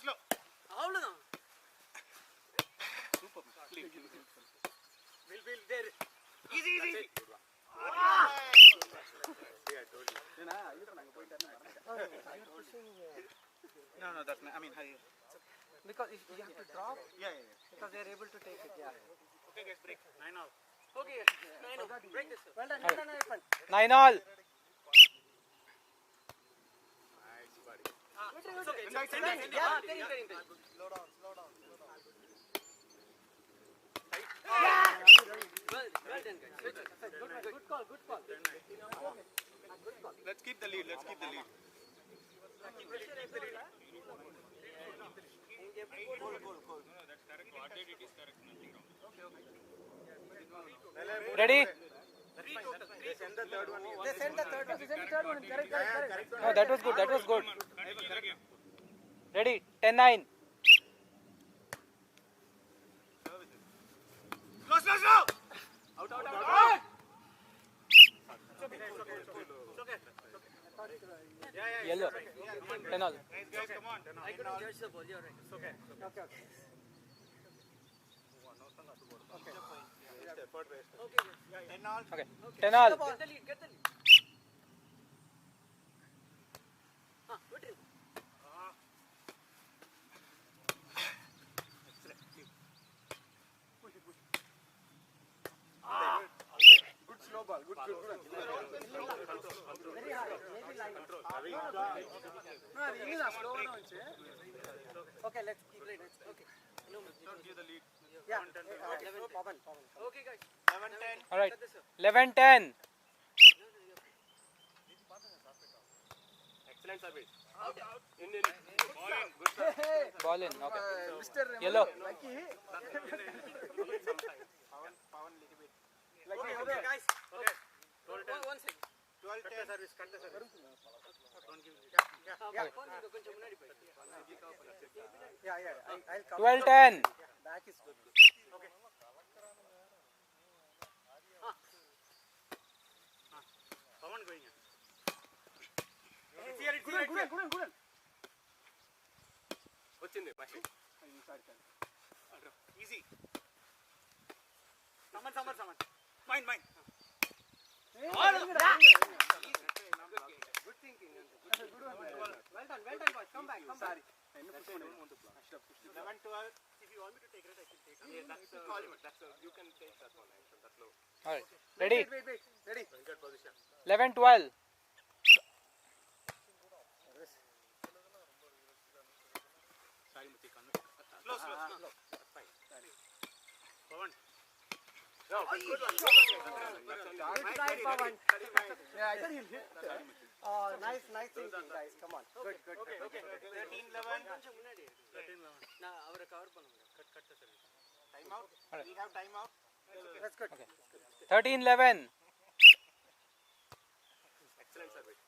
Slow. அவ்வளவுதான். Will there. Easy. No, that's not, I mean, Because if you have to drop, yeah. because they are able to take it. Yeah. Okay guys, break. 9 all. Okay. 9. Break this. Well done. 9 all. It's okay. Yeah. Very. Slow down. Well done, guys. Good call. Let's keep the lead. That's correct. What they did is correct. Nothing wrong. Ready? They send the third one. They send the third one. Correct. No, that was good. Continue the game. Ready? 10-9. Slow. Out. Yellow. 10 all. Nice guys, come on. I couldn't judge the ball. You're right. It's okay. Okay. Okay. 10 all. Get the lead. Good. Good slow ball. Good. Very high. Maybe line. Okay, let's keep it. Okay. Don't give the lead. Yeah. Pawan. Okay, guys. 11-10. All right. 11-10. Excellent service. Out. In. Ball in. Okay. Yellow. Okay, guys. Okay. 1 second. 12-10 service. Cut the service. Don't give lead. கொஞ்சம் முன்னாடி போய். Yeah. I'll come. 12-10. Back is good. Okay. Pawan going. It's here. Good. వచ్చింది Mahi. Easy. Someone. Mine. Good thinking. Well done, boys. Come back. Sorry. 11-12. If you want me to take it, I can take it. Yeah, that's you can take that one. That's low. All right. Ready? Wait. Ready? Good position. 11-12. Sorry, Muthi. Slow. That's fine. Pawan. No, good one. Good try, Pawan. Yeah, I thought he'll hit. Nice thinking, guys. Come on. Good. Okay. 13-11. நான் அவரை cover பண்ணுங்க. Cut the service. Time out. All right. We have time out. That's good. Okay. 13-11. Excellent service.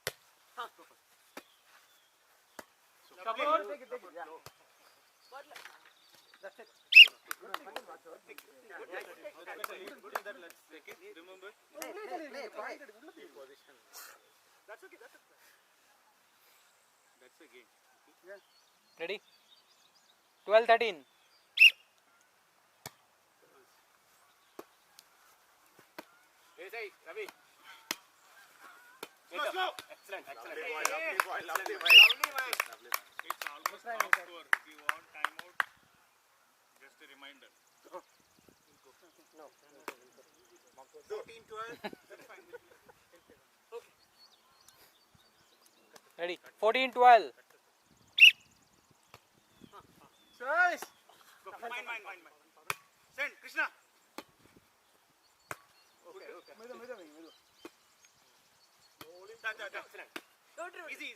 Take it. Yeah. That's it. Good that let's take it. Remember? Position. That's okay. That's the game. Ready? 12-13. Hey, Ravi. Slow. Excellent. Lovely boy. It's almost top score. If you want timeout, just a reminder. No. 14-12. That's fine. Ready? 14-12. Choice. Mine. Send, Krishna. Okay. Excellent. Easy.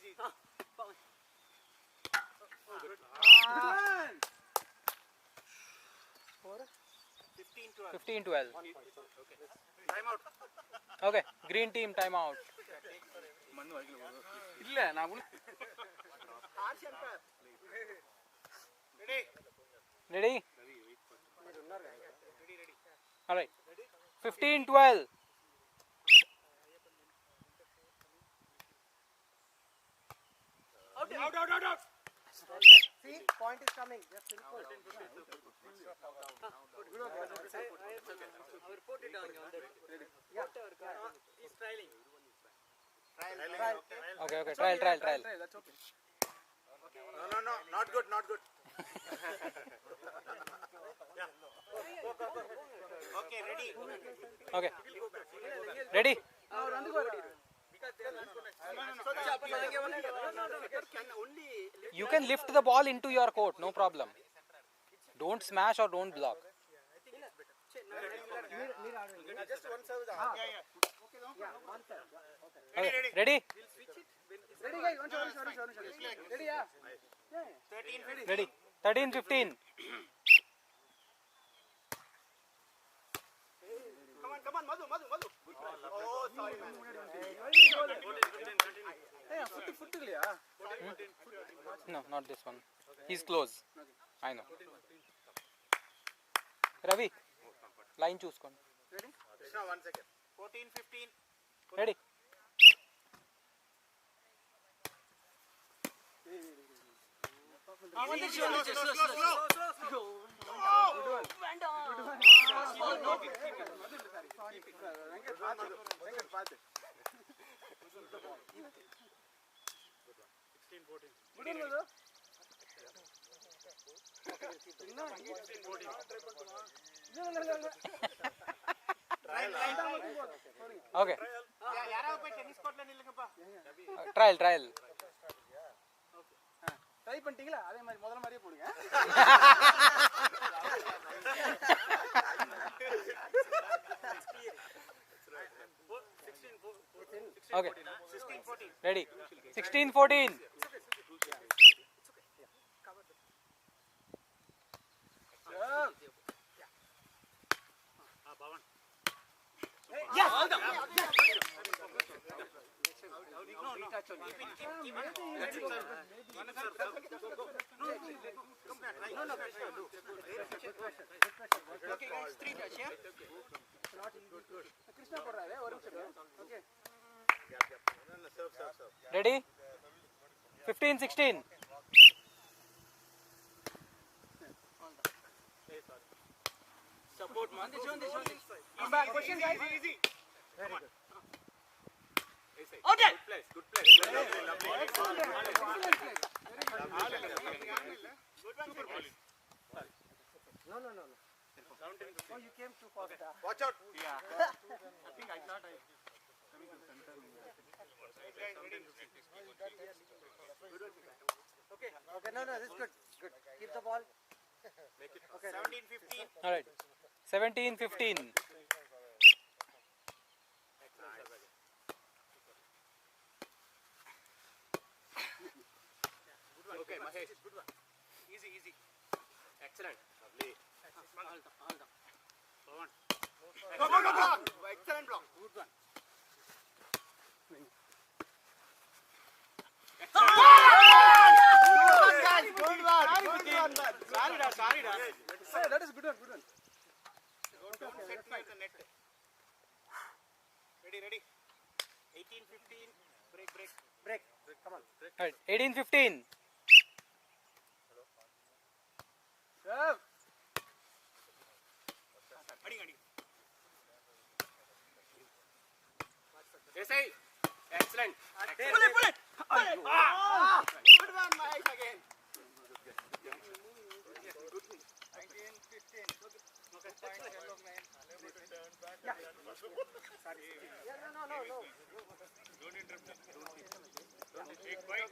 Pawan. Good one. 15-12. Okay, green team time out. இல்ல நான் Ready? All right. 15-12. out. See, point is coming. Just simple. Okay, trial. That's okay. No, not good. Okay, ready. Okay. Ready? You can lift the ball into your court, no problem. Don't smash or don't block. Just one serve. Okay. Ready? Ready, guys? Sorry. Ready, yeah. 13-15. Ready? 13-15. Come on, Madhu. Oh, sorry, man. Hey, foot இல்லையா? No, not this one. He's close. I know. Ravi, line choose. Krishna, 1 second. 14-15. Ready? Slow. Okay. யாராவது போய் tennis கோர்ட்ல நில்லுங்கப்பா. Trial. Try பண்ணிட்டீங்களா? அதே மாதிரி முதல்ல மாதிரியே போடுங்க. Okay. Ready? 16-14. கிருஷ்ணா போடுறாரு. ஒரு நிமிஷம். Okay. Ready? 15-16. Support man. Come back. Question, guys. Easy. Okay. Good place. No. Oh, you came too fast. Watch out. Okay, no, this is good. Keep the ball. Okay. 17-15. All right. 17-15. Okay, Mahesh. Good one. Easy. Excellent. Lovely. Go. Excellent block. Good one. Sorry. Hey, that is good one. Set to the net. Ready. 18-15. Break. Come on. All right. 18-15. Serve. Adi. Desai. Excellent. Pull it. Good one, Mahesh again. 19-15. No. Don't interrupt them. Hey, quiet.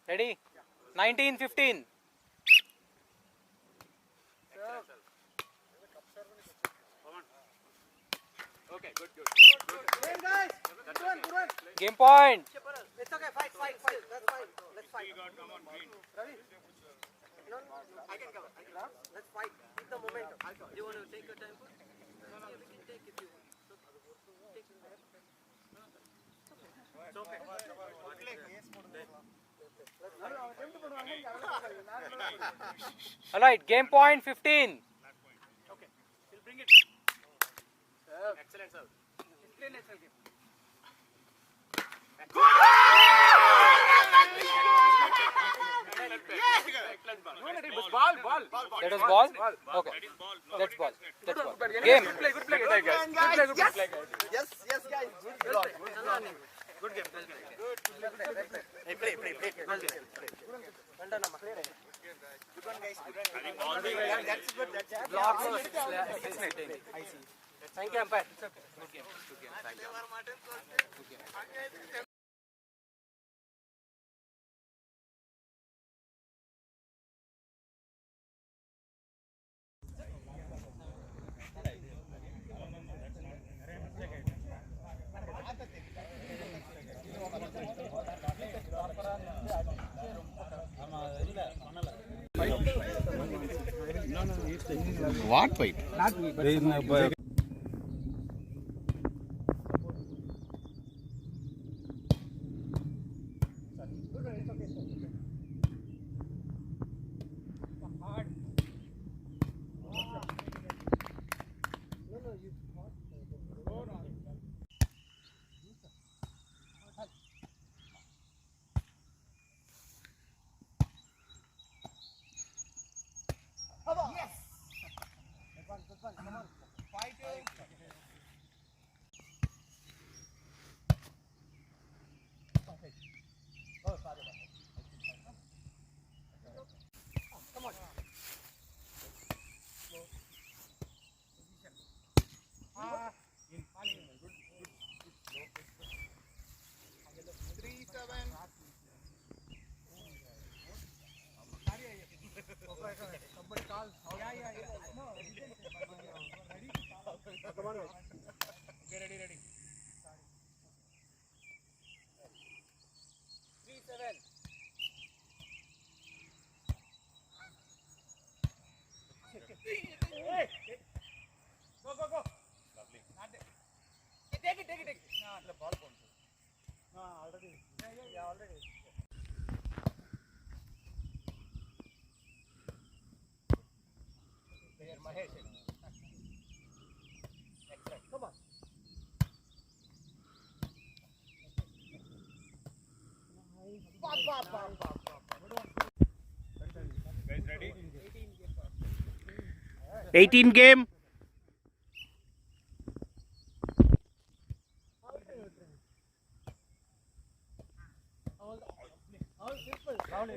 Ready? 19-15. Okay, good. Game, guys. Good one. Game point. It's okay. Fight. That's fine. Let's fight. Three got, come on, green. Ravi. No, I can cover. Let's fight. Keep the momentum. You want to take your time? No, we can take if you want. It's okay. All right, game point 15. Okay. We'll bring it. Excellent, sir. Play natural game. It was ball. That was ball? Okay. That is ball. No, That's ball. That's ball. Good Game. play, guys. Yes, guys. Good block. Good game. Hey, play. Well done, Amma. I think ball being That's good. Blocks or I see. Thank you, umpire. It's okay. Good game. Thank you. What fight? ready. 3-7. Go. Lovely. Take it. No, the ball bounces. No, already. Yeah, already. There, Mahesh. Excellent. Come on. Guys, ready? 18 game.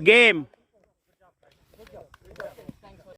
Game.